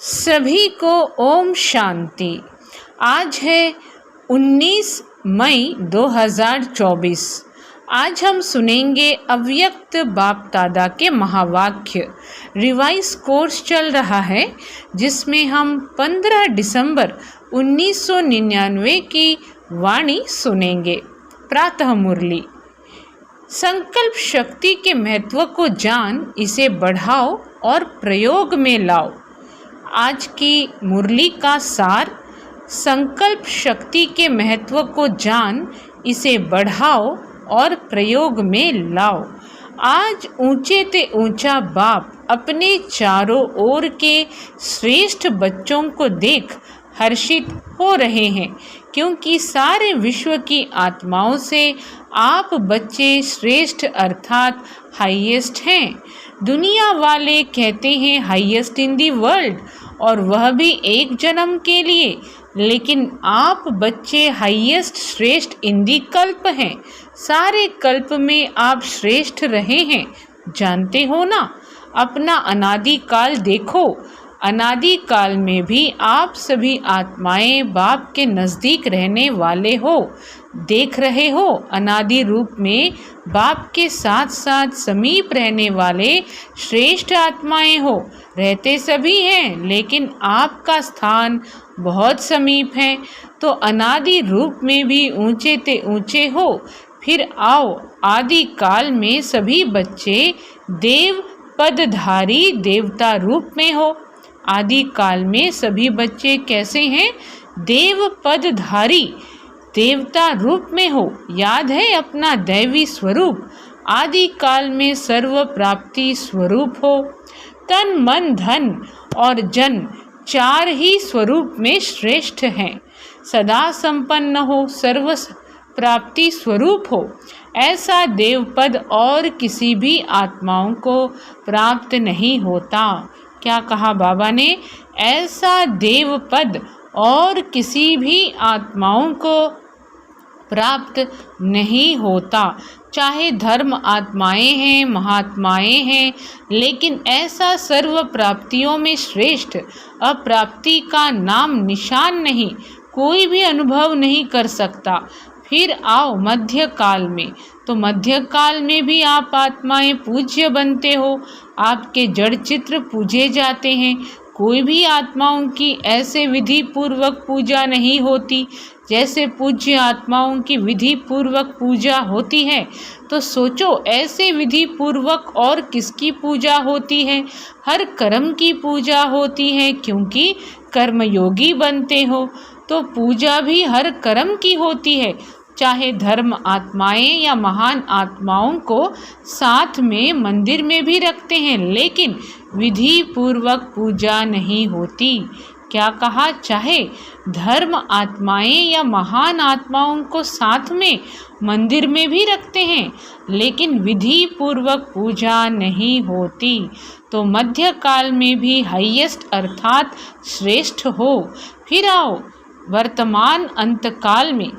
सभी को ओम शांति। आज है 19 मई 2024। आज हम सुनेंगे अव्यक्त बाप दादा के महावाक्य। रिवाइज कोर्स चल रहा है जिसमें हम 15 दिसंबर 1999 की वाणी सुनेंगे। प्रातः मुरली। संकल्प शक्ति के महत्व को जान, इसे बढ़ाओ और प्रयोग में लाओ। आज की मुरली का सार, संकल्प शक्ति के महत्व को जान, इसे बढ़ाओ और प्रयोग में लाओ। आज ऊंचे ते ऊंचा बाप अपने चारों ओर के श्रेष्ठ बच्चों को देख हर्षित हो रहे हैं, क्योंकि सारे विश्व की आत्माओं से आप बच्चे श्रेष्ठ अर्थात हाईएस्ट हैं। दुनिया वाले कहते हैं हाईएस्ट इन दी वर्ल्ड, और वह भी एक जन्म के लिए, लेकिन आप बच्चे हाईएस्ट श्रेष्ठ इन दी कल्प हैं। सारे कल्प में आप श्रेष्ठ रहे हैं, जानते हो ना। अपना अनादि काल देखो। अनादि काल में भी आप सभी आत्माएं बाप के नज़दीक रहने वाले हो। देख रहे हो, अनादि रूप में बाप के साथ साथ समीप रहने वाले श्रेष्ठ आत्माएं हो। रहते सभी हैं, लेकिन आपका स्थान बहुत समीप है, तो अनादि रूप में भी ऊंचे ते ऊंचे हो। फिर आओ, आदि काल में सभी बच्चे देव पदधारी देवता रूप में हो। आदि काल में सभी बच्चे कैसे हैं? देव पदधारी देवता रूप में हो। याद है अपना दैवी स्वरूप। आदि काल में सर्व प्राप्ति स्वरूप हो। तन मन धन और जन चार ही स्वरूप में श्रेष्ठ हैं। सदा संपन्न हो, सर्व प्राप्ति स्वरूप हो। ऐसा देवपद और किसी भी आत्माओं को प्राप्त नहीं होता। क्या कहा बाबा ने? ऐसा देव पद और किसी भी आत्माओं को प्राप्त नहीं होता। चाहे धर्म आत्माएं हैं, महात्माएं हैं, लेकिन ऐसा सर्व प्राप्तियों में श्रेष्ठ अप्राप्ति का नाम निशान नहीं, कोई भी अनुभव नहीं कर सकता। फिर आओ मध्य काल में, तो मध्य काल में भी आप आत्माएं पूज्य बनते हो। आपके जड़ चित्र पूजे जाते हैं। कोई भी आत्माओं की ऐसे विधि पूर्वक पूजा नहीं होती जैसे पूज्य आत्माओं की विधि पूर्वक पूजा होती है। तो सोचो, ऐसे विधि पूर्वक और किसकी पूजा होती है? हर कर्म की पूजा होती है, क्योंकि कर्मयोगी बनते हो, तो पूजा भी हर कर्म की होती है। चाहे धर्म आत्माएं या महान आत्माओं को साथ में मंदिर में भी रखते हैं, लेकिन विधि पूर्वक पूजा नहीं होती। क्या कहा? चाहे धर्म आत्माएं या महान आत्माओं को साथ में मंदिर में भी रखते हैं, लेकिन विधि पूर्वक पूजा नहीं होती। तो मध्य काल में भी हाईएस्ट अर्थात श्रेष्ठ हो। फिर आओ वर्तमान अंत काल में,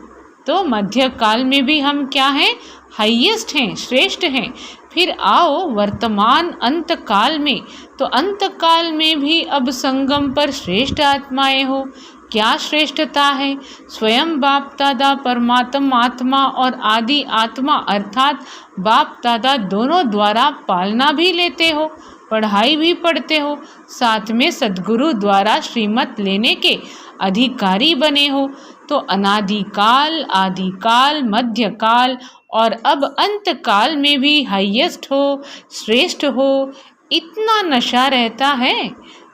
तो मध्य काल में भी हम क्या हैं? हाईएस्ट हैं, श्रेष्ठ हैं। फिर आओ वर्तमान अंत काल में, तो अंत काल में भी अब संगम पर श्रेष्ठ आत्माएं हो। क्या श्रेष्ठता है? स्वयं बाप दादा परमात्मा आत्मा और आदि आत्मा अर्थात बाप दादा दोनों द्वारा पालना भी लेते हो, पढ़ाई भी पढ़ते हो, साथ में सद्गुरु द्वारा श्रीमत लेने के अधिकारी बने हो। तो अनादिकाल, आदिकाल, मध्यकाल और अब अंत काल में भी हाईएस्ट हो, श्रेष्ठ हो। इतना नशा रहता है।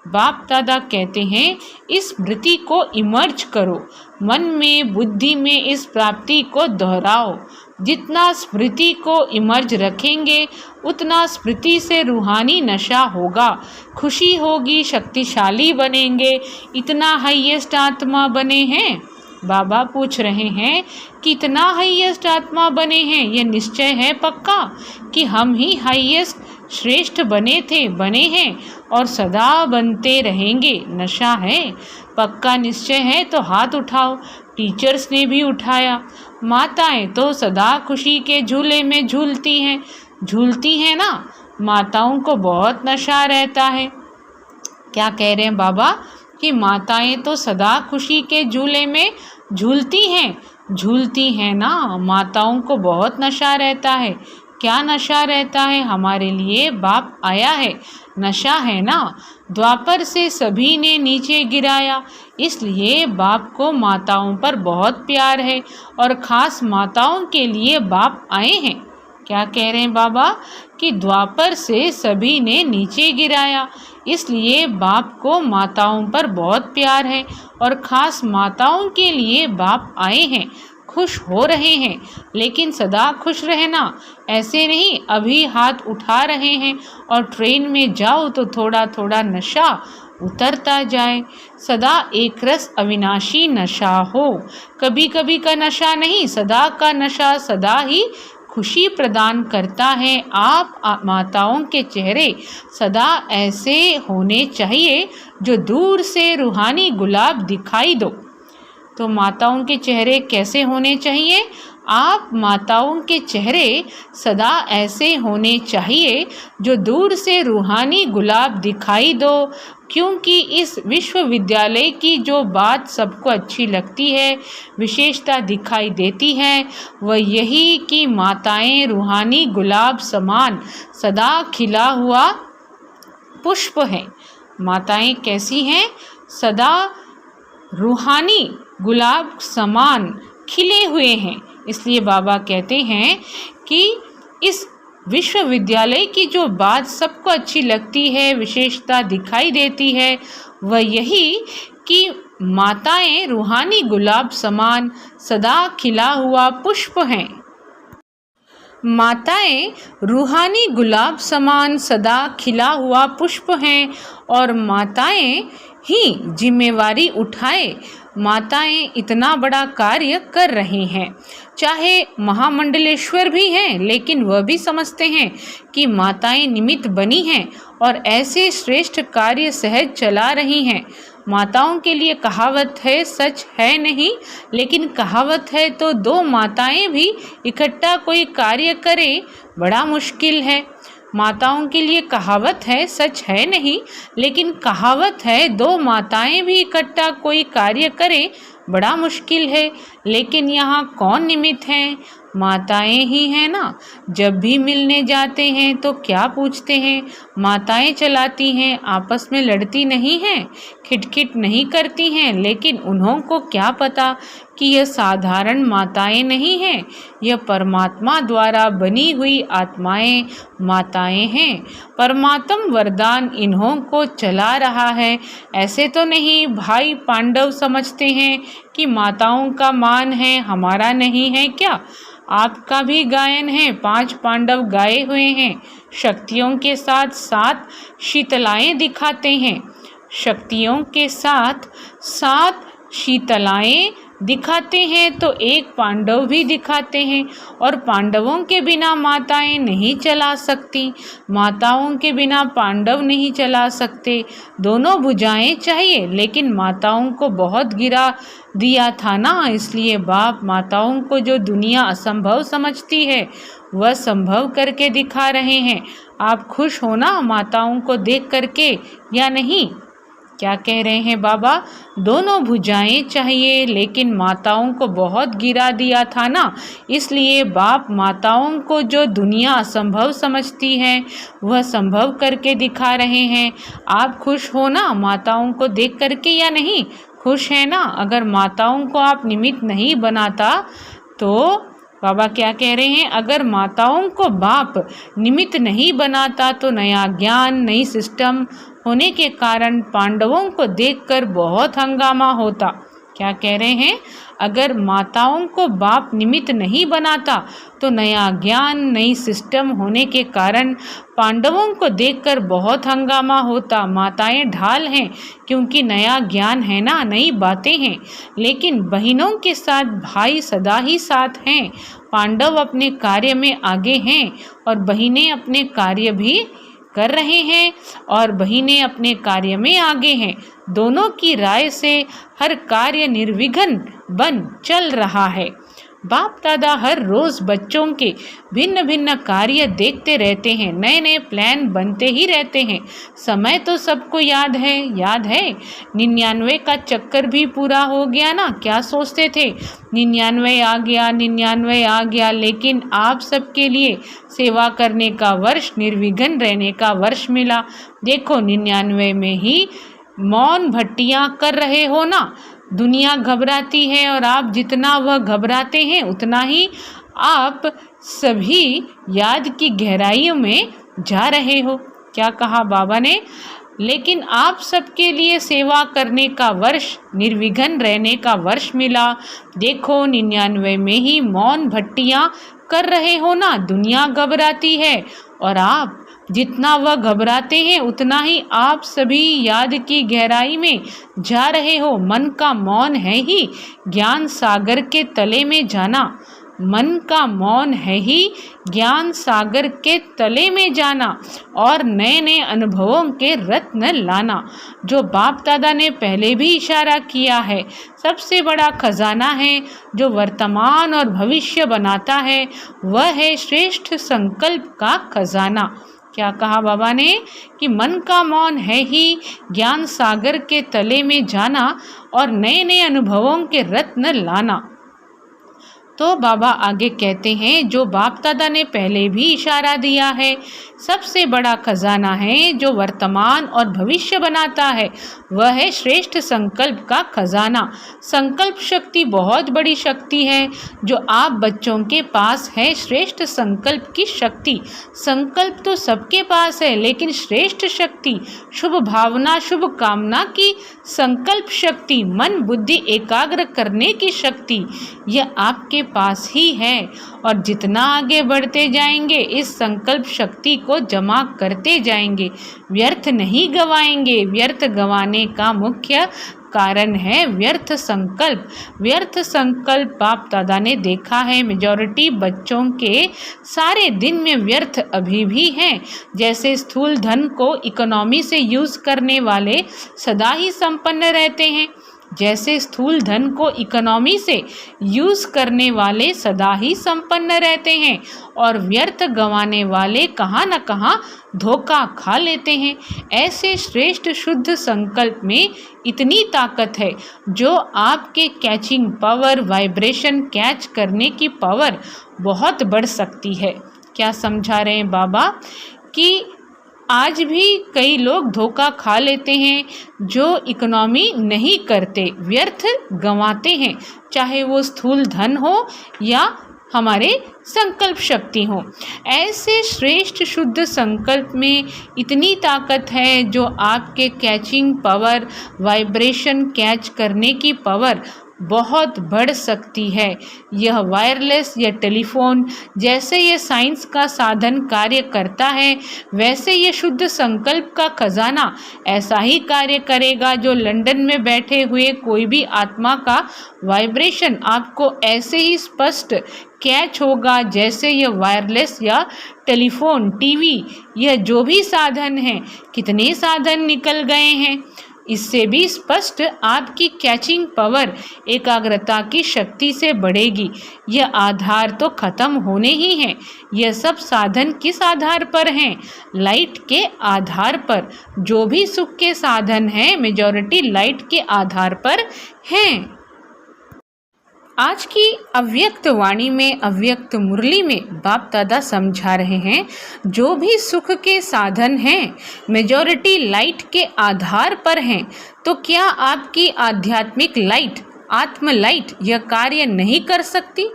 बाप दादा कहते हैं, इस स्मृति को इमर्ज करो, मन में बुद्धि में इस प्राप्ति को दोहराओ। जितना स्मृति को इमर्ज रखेंगे, उतना स्मृति से रूहानी नशा होगा, खुशी होगी, शक्तिशाली बनेंगे। इतना हाईएस्ट आत्मा बने हैं। बाबा पूछ रहे हैं, कितना हाईएस्ट आत्मा बने हैं? यह निश्चय है पक्का कि हम ही हाईएस्ट श्रेष्ठ बने थे, बने हैं और सदा बनते रहेंगे। नशा है, पक्का निश्चय है तो हाथ उठाओ। टीचर्स ने भी उठाया। माताएं तो सदा खुशी के झूले में झूलती हैं ना। माताओं को बहुत नशा रहता है। क्या कह रहे हैं बाबा कि माताएं तो सदा खुशी के झूले में झूलती हैं ना। माताओं को बहुत नशा रहता है। क्या नशा रहता है? हमारे लिए बाप आया है, नशा है ना। द्वापर से सभी ने नीचे गिराया, इसलिए बाप को माताओं पर बहुत प्यार है और ख़ास माताओं के लिए बाप आए हैं। क्या कह रहे हैं बाबा कि द्वापर से सभी ने नीचे गिराया, इसलिए बाप को माताओं पर बहुत प्यार है और ख़ास माताओं के लिए बाप आए हैं। खुश हो रहे हैं, लेकिन सदा खुश रहना ऐसे नहीं। अभी हाथ उठा रहे हैं और ट्रेन में जाओ तो थोड़ा थोड़ा नशा उतरता जाए। सदा एक रस अविनाशी नशा हो, कभी कभी का नशा नहीं, सदा का नशा सदा ही खुशी प्रदान करता है। आप माताओं के चेहरे सदा ऐसे होने चाहिए जो दूर से रूहानी गुलाब दिखाई दो। तो माताओं के चेहरे कैसे होने चाहिए? आप माताओं के चेहरे सदा ऐसे होने चाहिए जो दूर से रूहानी गुलाब दिखाई दो। क्योंकि इस विश्वविद्यालय की जो बात सबको अच्छी लगती है, विशेषता दिखाई देती है, वह यही कि माताएं रूहानी गुलाब समान सदा खिला हुआ पुष्प हैं। माताएं कैसी हैं? सदा रूहानी गुलाब समान खिले हुए हैं। इसलिए बाबा कहते हैं कि इस विश्वविद्यालय की जो बात सबको अच्छी लगती है, विशेषता दिखाई देती है, वह यही कि माताएं रूहानी गुलाब समान सदा खिला हुआ पुष्प हैं। माताएं रूहानी गुलाब समान सदा खिला हुआ पुष्प हैं और माताएं ही जिम्मेवारी उठाए। माताएं इतना बड़ा कार्य कर रही हैं। चाहे महामंडलेश्वर भी हैं, लेकिन वह भी समझते हैं कि माताएं निमित्त बनी हैं और ऐसे श्रेष्ठ कार्य सहज चला रही हैं। माताओं के लिए कहावत है, सच है नहीं, लेकिन कहावत है तो दो माताएं भी इकट्ठा कोई कार्य करें बड़ा मुश्किल है। माताओं के लिए कहावत है, सच है नहीं, लेकिन कहावत है दो माताएं भी इकट्ठा कोई कार्य करें बड़ा मुश्किल है। लेकिन यहाँ कौन निमित्त हैं? माताएं ही हैं ना। जब भी मिलने जाते हैं तो क्या पूछते हैं? माताएं चलाती हैं, आपस में लड़ती नहीं हैं, खिटखिट नहीं करती हैं। लेकिन उन्हों को क्या पता कि यह साधारण माताएं नहीं हैं, यह परमात्मा द्वारा बनी हुई आत्माएं माताएं हैं। परमात्म वरदान इन्हों को चला रहा है। ऐसे तो नहीं भाई पांडव समझते हैं कि माताओं का मान है, हमारा नहीं है क्या? आपका भी गायन है, 5 पांडव गाए हुए हैं। शक्तियों के साथ 7 शीतलाएं दिखाते हैं। शक्तियों के साथ 7 शीतलाएं दिखाते हैं तो एक पांडव भी दिखाते हैं। और पांडवों के बिना माताएं नहीं चला सकती, माताओं के बिना पांडव नहीं चला सकते। दोनों भुजाएं चाहिए, लेकिन माताओं को बहुत गिरा दिया था ना। इसलिए बाप माताओं को जो दुनिया असंभव समझती है वह संभव करके दिखा रहे हैं। आप खुश हो ना माताओं को देख करके या नहीं? क्या कह रहे हैं बाबा? दोनों भुजाएं चाहिए, लेकिन माताओं को बहुत गिरा दिया था ना। इसलिए बाप माताओं को जो दुनिया असंभव समझती है वह संभव करके दिखा रहे हैं। आप खुश हो ना माताओं को देख करके या नहीं? खुश है ना? अगर माताओं को आप निमित्त नहीं बनाता तो बाबा क्या कह रहे हैं? अगर माताओं को बाप निमित्त नहीं बनाता तो नया ज्ञान, नई सिस्टम होने के कारण पांडवों को देखकर बहुत हंगामा होता। क्या कह रहे हैं? अगर माताओं को बाप निमित्त नहीं बनाता तो नया ज्ञान, नई सिस्टम होने के कारण पांडवों को देखकर बहुत हंगामा होता। माताएं ढाल हैं क्योंकि नया ज्ञान है ना, नई बातें हैं। लेकिन बहनों के साथ भाई सदा ही साथ हैं। पांडव अपने कार्य में आगे हैं और बहनें अपने कार्य भी कर रहे हैं और बहनें अपने कार्य में आगे हैं। दोनों की राय से हर कार्य निर्विघ्न बन चल रहा है। बाप दादा हर रोज़ बच्चों के भिन्न भिन्न कार्य देखते रहते हैं, नए नए प्लान बनते ही रहते हैं। समय तो सबको याद है 99 का चक्कर भी पूरा हो गया ना। क्या सोचते थे 99 आ गया 99 आ गया, लेकिन आप सबके लिए सेवा करने का वर्ष, निर्विघ्न रहने का वर्ष मिला। देखो 99 में ही मौन भट्टियाँ कर रहे हो ना। दुनिया घबराती है और आप जितना वह घबराते हैं उतना ही आप सभी याद की गहराइयों में जा रहे हो। क्या कहा बाबा ने? लेकिन आप सबके लिए सेवा करने का वर्ष, निर्विघ्न रहने का वर्ष मिला। देखो 99 में ही मौन भट्टियाँ कर रहे हो ना। दुनिया घबराती है और आप जितना वह घबराते हैं उतना ही आप सभी याद की गहराई में जा रहे हो। मन का मौन है ही ज्ञान सागर के तले में जाना। मन का मौन है ही ज्ञान सागर के तले में जाना और नए नए अनुभवों के रत्न लाना। जो बाप दादा ने पहले भी इशारा किया है, सबसे बड़ा खजाना है जो वर्तमान और भविष्य बनाता है, वह है श्रेष्ठ संकल्प का खजाना। क्या कहा बाबा ने? कि मन का मौन है ही ज्ञान सागर के तले में जाना और नए नए अनुभवों के रत्न लाना। तो बाबा आगे कहते हैं, जो बाप दादा ने पहले भी इशारा दिया है, सबसे बड़ा खजाना है जो वर्तमान और भविष्य बनाता है, वह है श्रेष्ठ संकल्प का खजाना। संकल्प शक्ति बहुत बड़ी शक्ति है जो आप बच्चों के पास है। श्रेष्ठ संकल्प की शक्ति, संकल्प तो सबके पास है, लेकिन श्रेष्ठ शक्ति, शुभ भावना, शुभ कामना की संकल्प शक्ति, मन बुद्धि एकाग्र करने की शक्ति, यह आपके पास ही है। और जितना आगे बढ़ते जाएंगे इस संकल्प शक्ति को जमा करते जाएंगे, व्यर्थ नहीं गवाएंगे। व्यर्थ गवाने का मुख्य कारण है व्यर्थ संकल्प। व्यर्थ संकल्प बाप दादा ने देखा है मेजॉरिटी बच्चों के सारे दिन में व्यर्थ अभी भी हैं। जैसे स्थूल धन को इकोनॉमी से यूज़ करने वाले सदा ही संपन्न रहते हैं, जैसे स्थूल धन को इकोनॉमी से यूज़ करने वाले सदा ही संपन्न रहते हैं और व्यर्थ गंवाने वाले कहाँ न कहाँ धोखा खा लेते हैं। ऐसे श्रेष्ठ शुद्ध संकल्प में इतनी ताकत है जो आपके कैचिंग पावर, वाइब्रेशन कैच करने की पावर बहुत बढ़ सकती है। क्या समझा रहे हैं बाबा? कि आज भी कई लोग धोखा खा लेते हैं जो इकोनॉमी नहीं करते, व्यर्थ गंवाते हैं, चाहे वो स्थूल धन हो या हमारे संकल्प शक्ति हो। ऐसे श्रेष्ठ शुद्ध संकल्प में इतनी ताकत है जो आपके कैचिंग पावर, वाइब्रेशन कैच करने की पावर बहुत बढ़ सकती है। यह वायरलेस या टेलीफोन जैसे ये साइंस का साधन कार्य करता है, वैसे ये शुद्ध संकल्प का खजाना ऐसा ही कार्य करेगा। जो लंदन में बैठे हुए कोई भी आत्मा का वाइब्रेशन आपको ऐसे ही स्पष्ट कैच होगा जैसे यह वायरलेस या टेलीफोन, टीवी, यह जो भी साधन हैं, कितने साधन निकल गए हैं, इससे भी स्पष्ट आपकी कैचिंग पावर एकाग्रता की शक्ति से बढ़ेगी। यह आधार तो खत्म होने ही हैं। यह सब साधन किस आधार पर हैं? लाइट के आधार पर। जो भी सुख के साधन हैं मेजॉरिटी लाइट के आधार पर हैं। आज की अव्यक्त वाणी में, अव्यक्त मुरली में बाप दादा समझा रहे हैं, जो भी सुख के साधन हैं मेजॉरिटी लाइट के आधार पर हैं। तो क्या आपकी आध्यात्मिक लाइट, आत्म लाइट यह कार्य नहीं कर सकती?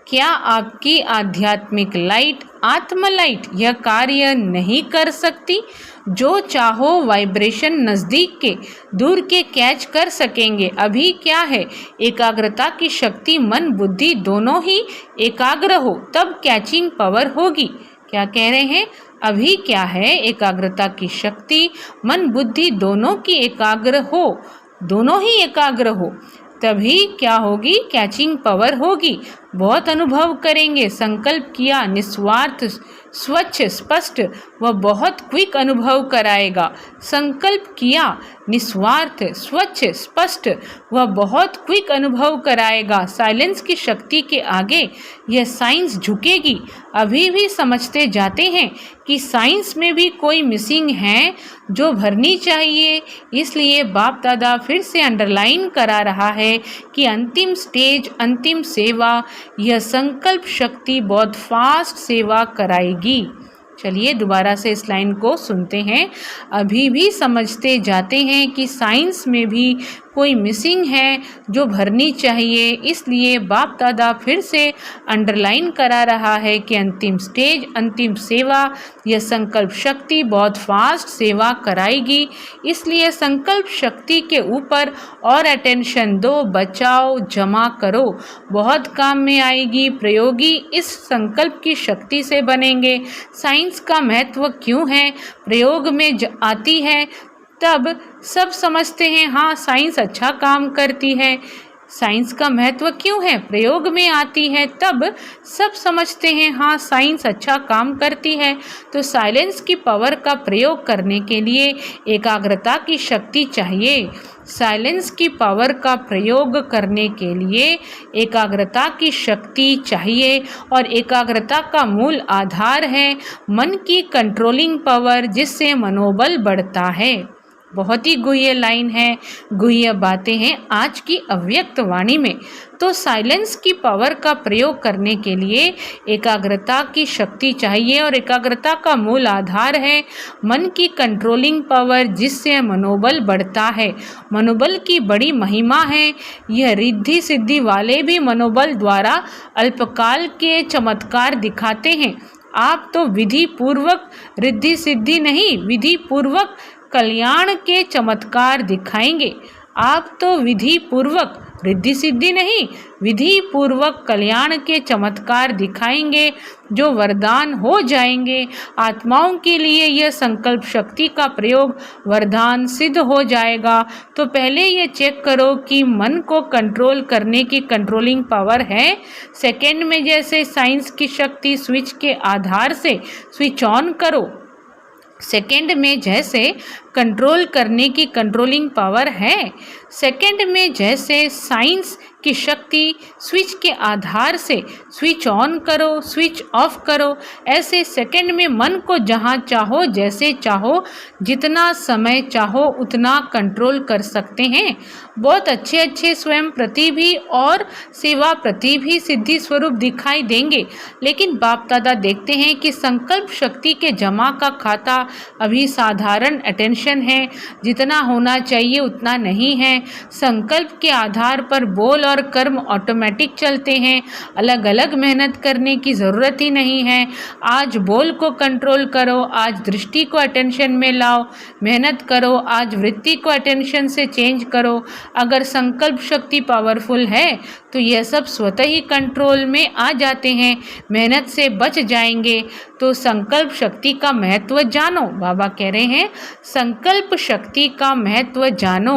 क्या आपकी आध्यात्मिक लाइट, आत्म लाइट यह कार्य नहीं कर सकती? जो चाहो वाइब्रेशन नज़दीक के, दूर के कैच कर सकेंगे। अभी क्या है? एकाग्रता की शक्ति, मन बुद्धि दोनों ही एकाग्र हो तब कैचिंग पावर होगी। क्या कह रहे हैं? अभी क्या है? एकाग्रता की शक्ति, मन बुद्धि दोनों की एकाग्र हो, दोनों ही एकाग्र हो, तभी क्या होगी? कैचिंग पावर होगी। बहुत अनुभव करेंगे। संकल्प किया, निस्वार्थ, स्वच्छ, स्पष्ट, वह बहुत क्विक अनुभव कराएगा। संकल्प किया, निस्वार्थ, स्वच्छ, स्पष्ट, वह बहुत क्विक अनुभव कराएगा। साइलेंस की शक्ति के आगे यह साइंस झुकेगी। अभी भी समझते जाते हैं कि साइंस में भी कोई मिसिंग है जो भरनी चाहिए। इसलिए बाप दादा फिर से अंडरलाइन करा रहा है कि अंतिम स्टेज, अंतिम सेवा, यह संकल्प शक्ति बहुत फास्ट सेवा कराएगी। चलिए दोबारा से इस लाइन को सुनते हैं। अभी भी समझते जाते हैं कि साइंस में भी कोई मिसिंग है जो भरनी चाहिए। इसलिए बाप दादा फिर से अंडरलाइन करा रहा है कि अंतिम स्टेज, अंतिम सेवा, यह संकल्प शक्ति बहुत फास्ट सेवा कराएगी। इसलिए संकल्प शक्ति के ऊपर और अटेंशन दो, बचाओ, जमा करो, बहुत काम में आएगी। प्रयोगी इस संकल्प की शक्ति से बनेंगे। साइंस का महत्व क्यों है? प्रयोग में आती है तब सब समझते हैं, हाँ साइंस अच्छा काम करती है। साइंस का महत्व क्यों है? प्रयोग में आती है तब सब समझते हैं, हाँ साइंस अच्छा काम करती है। तो साइलेंस की पावर का प्रयोग करने के लिए एकाग्रता की शक्ति चाहिए। साइलेंस की पावर का प्रयोग करने के लिए एकाग्रता की शक्ति चाहिए और एकाग्रता का मूल आधार है मन की कंट्रोलिंग पावर, जिससे मनोबल बढ़ता है। बहुत ही गुह्य लाइन है, गुह्य बातें हैं आज की अव्यक्त वाणी में। तो साइलेंस की पावर का प्रयोग करने के लिए एकाग्रता की शक्ति चाहिए और एकाग्रता का मूल आधार है मन की कंट्रोलिंग पावर, जिससे मनोबल बढ़ता है। मनोबल की बड़ी महिमा है। यह रिद्धि सिद्धि वाले भी मनोबल द्वारा अल्पकाल के चमत्कार दिखाते हैं। आप तो विधि पूर्वक रिद्धि सिद्धि नहीं, विधि पूर्वक कल्याण के चमत्कार दिखाएंगे। आप तो विधि पूर्वक रिद्धि सिद्धि नहीं, विधि पूर्वक कल्याण के चमत्कार दिखाएंगे जो वरदान हो जाएंगे। आत्माओं के लिए यह संकल्प शक्ति का प्रयोग वरदान सिद्ध हो जाएगा। तो पहले ये चेक करो कि मन को कंट्रोल करने की कंट्रोलिंग पावर है। सेकंड में जैसे साइंस की शक्ति स्विच के आधार से स्विच ऑन करो। सेकंड में जैसे कंट्रोल करने की कंट्रोलिंग पावर है। सेकंड में जैसे साइंस की शक्ति स्विच के आधार से स्विच ऑन करो, स्विच ऑफ करो। ऐसे सेकंड में मन को जहाँ चाहो, जैसे चाहो, जितना समय चाहो उतना कंट्रोल कर सकते हैं। बहुत अच्छे अच्छे स्वयं प्रति भी और सेवा प्रति भी सिद्धि स्वरूप दिखाई देंगे। लेकिन बाप दादा देखते हैं कि संकल्प शक्ति के जमा का खाता अभी साधारण अटेंशन है, जितना होना चाहिए उतना नहीं है। संकल्प के आधार पर बोल और कर्म ऑटोमेटिक चलते हैं। अलग अलग मेहनत करने की ज़रूरत ही नहीं है। आज बोल को कंट्रोल करो, आज दृष्टि को अटेंशन में लाओ, मेहनत करो, आज वृत्ति को अटेंशन से चेंज करो। अगर संकल्प शक्ति पावरफुल है तो यह सब स्वतः ही कंट्रोल में आ जाते हैं, मेहनत से बच जाएंगे। तो संकल्प शक्ति का महत्व जानो। बाबा कह रहे हैं संकल्प शक्ति का महत्व जानो।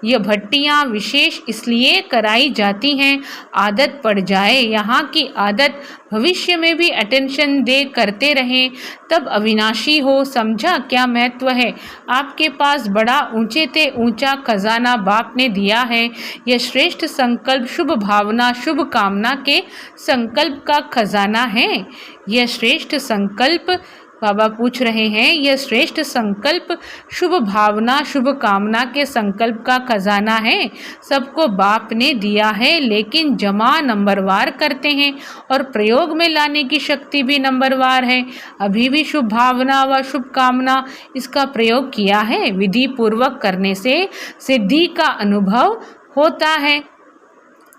यह भट्टियाँ विशेष इसलिए कराई जाती हैं आदत पड़ जाए। यहाँ की आदत भविष्य में भी अटेंशन दे करते रहें, तब अविनाशी हो। समझा क्या महत्व है? आपके पास बड़ा ऊंचे ते ऊंचा खजाना बाप ने दिया है। यह श्रेष्ठ संकल्प, शुभ भावना, शुभ कामना के संकल्प का खजाना है। यह श्रेष्ठ संकल्प, बाबा पूछ रहे हैं, यह श्रेष्ठ संकल्प शुभ भावना, शुभ कामना के संकल्प का खजाना है। सबको बाप ने दिया है, लेकिन जमा नंबरवार करते हैं और प्रयोग में लाने की शक्ति भी नंबरवार है। अभी भी शुभ भावना व शुभ कामना इसका प्रयोग किया है। विधि पूर्वक करने से सिद्धि का अनुभव होता है।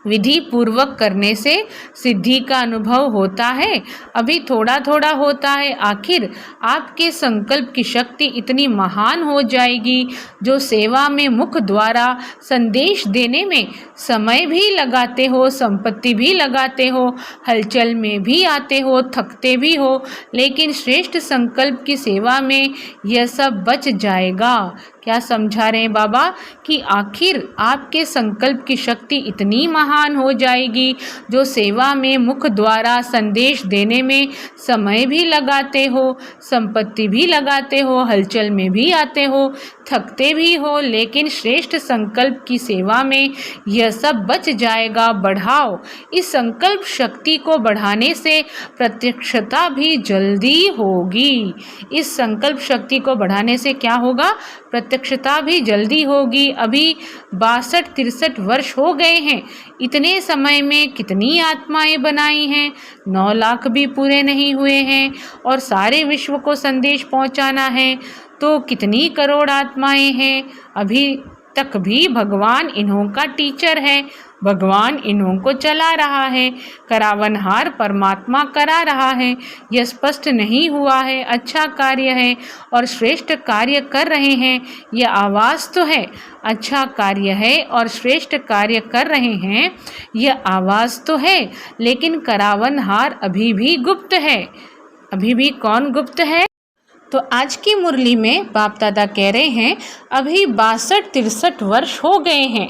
विधि पूर्वक करने से सिद्धि का अनुभव होता है। अभी थोड़ा थोड़ा होता है। आखिर आपके संकल्प की शक्ति इतनी महान हो जाएगी जो सेवा में मुख द्वारा संदेश देने में समय भी लगाते हो, संपत्ति भी लगाते हो, हलचल में भी आते हो, थकते भी हो, लेकिन श्रेष्ठ संकल्प की सेवा में यह सब बच जाएगा। क्या समझा रहे हैं बाबा कि आखिर आपके संकल्प की शक्ति इतनी महान हो जाएगी जो सेवा में मुख द्वारा संदेश देने में समय भी लगाते हो, संपत्ति भी लगाते हो, हलचल में भी आते हो, थकते भी हो, लेकिन श्रेष्ठ संकल्प की सेवा में यह सब बच जाएगा। बढ़ाओ। इस संकल्प शक्ति को बढ़ाने से प्रत्यक्षता भी जल्दी होगी। इस संकल्प शक्ति को बढ़ाने से क्या होगा? प्रत्यक्षता भी जल्दी होगी। अभी 62-63 वर्ष हो गए हैं। इतने समय में कितनी आत्माएं बनाई हैं? 9 लाख भी पूरे नहीं हुए हैं और सारे विश्व को संदेश पहुंचाना है तो कितनी करोड़ आत्माएं हैं। अभी तक भी भगवान इन्हों का टीचर है, भगवान इन्हों को चला रहा है, करावनहार परमात्मा करा रहा है। यह स्पष्ट नहीं हुआ है। अच्छा कार्य है और श्रेष्ठ कार्य कर रहे हैं, यह आवाज़ तो है। अच्छा कार्य है और श्रेष्ठ कार्य कर रहे हैं, यह आवाज़ तो है, लेकिन करावनहार अभी भी गुप्त है। अभी भी कौन गुप्त है? तो आज की मुरली में बाप दादा कह रहे हैं अभी 62-63 वर्ष हो गए हैं।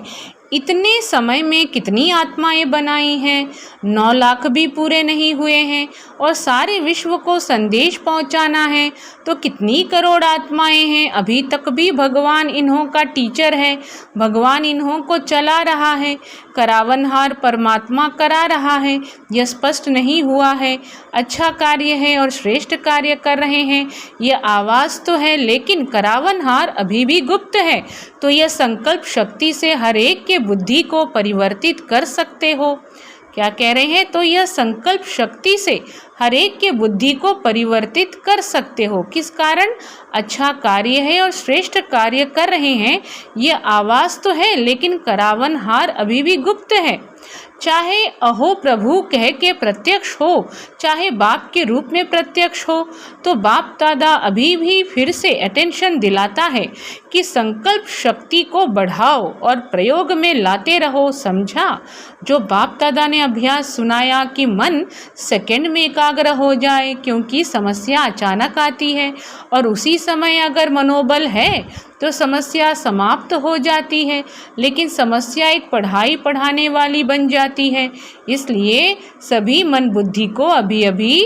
इतने समय में कितनी आत्माएं बनाई हैं? 9 लाख भी पूरे नहीं हुए हैं और सारे विश्व को संदेश पहुंचाना है तो कितनी करोड़ आत्माएं हैं। अभी तक भी भगवान इन्हों का टीचर है, भगवान इन्हों को चला रहा है, करावनहार परमात्मा करा रहा है। यह स्पष्ट नहीं हुआ है। अच्छा कार्य है और श्रेष्ठ कार्य कर रहे हैं, यह आवाज़ तो है, लेकिन करावनहार अभी भी गुप्त है। तो यह संकल्प शक्ति से हर एक के बुद्धि को परिवर्तित कर सकते हो। क्या कह रहे हैं? तो यह संकल्प शक्ति से हर एक के बुद्धि को परिवर्तित कर सकते हो। किस कारण? अच्छा कार्य है और श्रेष्ठ कार्य कर रहे हैं, यह आवाज़ तो है, लेकिन करावनहार अभी भी गुप्त है। चाहे अहो प्रभु कह के प्रत्यक्ष हो, चाहे बाप के रूप में प्रत्यक्ष हो, तो बाप दादा अभी भी फिर से अटेंशन दिलाता है कि संकल्प शक्ति को बढ़ाओ और प्रयोग में लाते रहो। समझा? जो बाप दादा ने अभ्यास सुनाया कि मन सेकंड में एकाग्र हो जाए, क्योंकि समस्या अचानक आती है और उसी समय अगर मनोबल है तो समस्या समाप्त हो जाती है, लेकिन समस्या एक पढ़ाने वाली बन जाती है। इसलिए सभी मन बुद्धि को अभी अभी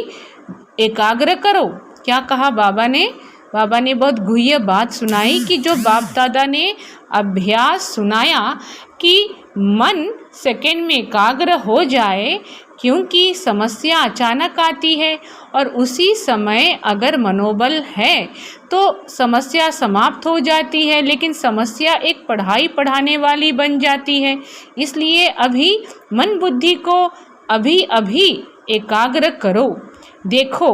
एकाग्र करो। क्या कहा बाबा ने? बाबा ने बहुत गुह्य बात सुनाई कि जो बाप दादा ने अभ्यास सुनाया कि मन सेकंड में एकाग्र हो जाए, क्योंकि समस्या अचानक आती है और उसी समय अगर मनोबल है तो समस्या समाप्त हो जाती है, लेकिन समस्या एक पढ़ाने वाली बन जाती है। इसलिए अभी मन बुद्धि को अभी अभी एकाग्र करो। देखो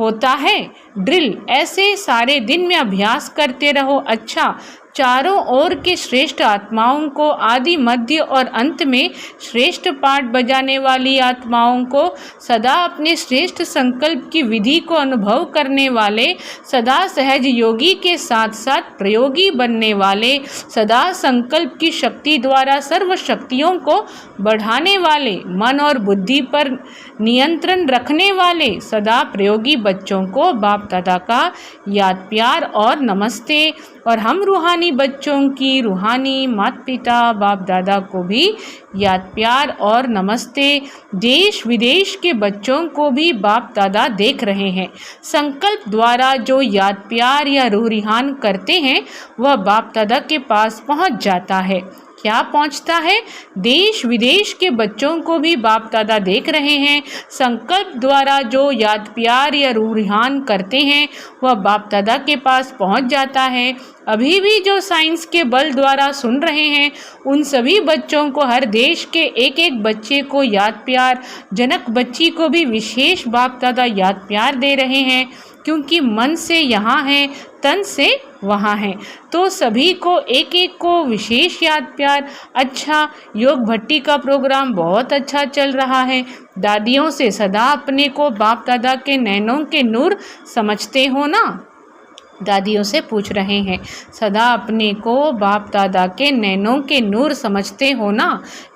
होता है ड्रिल, ऐसे सारे दिन में अभ्यास करते रहो। अच्छा, चारों ओर के श्रेष्ठ आत्माओं को, आदि मध्य और अंत में श्रेष्ठ पाठ बजाने वाली आत्माओं को, सदा अपने श्रेष्ठ संकल्प की विधि को अनुभव करने वाले, सदा सहज योगी के साथ साथ प्रयोगी बनने वाले, सदा संकल्प की शक्ति द्वारा सर्व शक्तियों को बढ़ाने वाले, मन और बुद्धि पर नियंत्रण रखने वाले सदा प्रयोगी बच्चों को बाप दादा का याद प्यार और नमस्ते। और हम रूहानी बच्चों की, रूहानी माता पिता बाप दादा को भी याद प्यार और नमस्ते। देश विदेश के बच्चों को भी बाप दादा देख रहे हैं। संकल्प द्वारा जो याद प्यार या रूह रिहान करते हैं वह बाप दादा के पास पहुंच जाता है। क्या पहुंचता है? देश विदेश के बच्चों को भी बाप दादा देख रहे हैं। संकल्प द्वारा जो याद प्यार या रूह रिहान करते हैं वह बाप दादा के पास पहुंच जाता है। अभी भी जो साइंस के बल द्वारा सुन रहे हैं उन सभी बच्चों को, हर देश के एक एक बच्चे को याद प्यार, जनक बच्ची को भी विशेष बाप दादा याद प्यार दे रहे हैं, क्योंकि मन से यहाँ है, तन से वहाँ है। तो सभी को एक एक को विशेष याद प्यार। अच्छा, योग भट्टी का प्रोग्राम बहुत अच्छा चल रहा है। दादियों से सदा अपने को बाप दादा के नैनों के नूर समझते हो ना? दादियों से पूछ रहे हैं। सदा अपने को बाप दादा के नैनों के नूर समझते हो ना।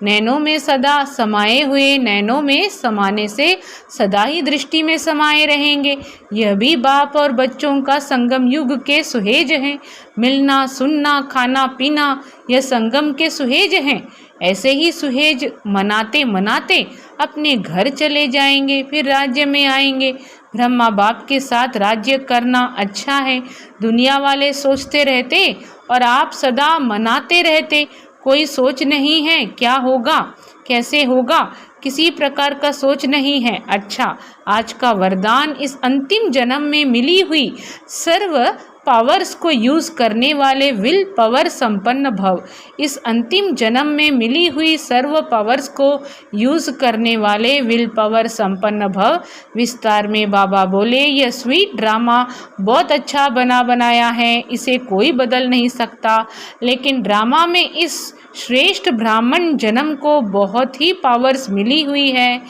नैनों में सदा समाये हुए, नैनों में समाने से सदा ही दृष्टि में समाये रहेंगे। यह भी बाप और बच्चों का संगम युग के सुहेज हैं। मिलना, सुनना, खाना पीना यह संगम के सुहेज हैं। ऐसे ही सुहेज मनाते मनाते अपने घर चले जाएंगे, फिर राज्य में आएंगे। ब्रह्मा बाप के साथ राज्य करना अच्छा है। दुनिया वाले सोचते रहते और आप सदा मनाते रहते। कोई सोच नहीं है क्या होगा, कैसे होगा, किसी प्रकार का सोच नहीं है। अच्छा, आज का वरदान इस अंतिम जन्म में मिली हुई सर्व पावर्स को यूज करने वाले विल पावर संपन्न भव। इस अंतिम जन्म में मिली हुई सर्व पावर्स को यूज करने वाले विल पावर संपन्न भव। विस्तार में बाबा बोले, यह स्वीट ड्रामा बहुत अच्छा बनाया है, इसे कोई बदल नहीं सकता। लेकिन ड्रामा में इस श्रेष्ठ ब्राह्मण जन्म को बहुत ही पावर्स मिली हुई है।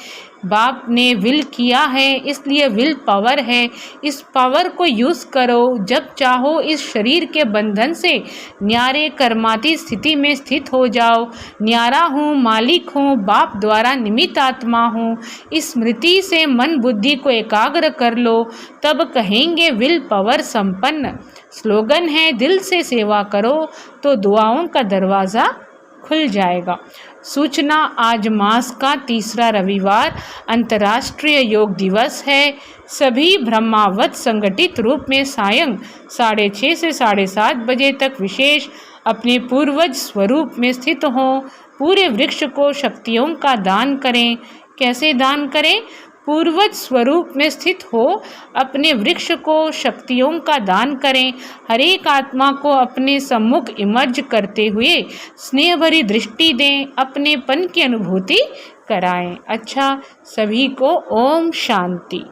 बाप ने विल किया है, इसलिए विल पावर है। इस पावर को यूज़ करो। जब चाहो इस शरीर के बंधन से न्यारे कर्माती स्थिति में स्थित हो जाओ। न्यारा हूँ, मालिक हूँ, बाप द्वारा निमित्त आत्मा हूँ। इस स्मृति से मन बुद्धि को एकाग्र कर लो, तब कहेंगे विल पावर संपन्न। स्लोगन है, दिल से सेवा करो तो दुआओं का दरवाज़ा खुल जाएगा। सूचना, आज मास का तीसरा रविवार अंतर्राष्ट्रीय योग दिवस है। सभी ब्रह्मावत संगठित रूप में सायं 6:30 से 7:30 बजे तक विशेष अपने पूर्वज स्वरूप में स्थित हों। पूरे वृक्ष को शक्तियों का दान करें। कैसे दान करें? पूर्वज स्वरूप में स्थित हो अपने वृक्ष को शक्तियों का दान करें। हर एक आत्मा को अपने सम्मुख इमर्ज करते हुए स्नेह भरी दृष्टि दें, अपनेपन की अनुभूति कराएं। अच्छा, सभी को ओम शांति।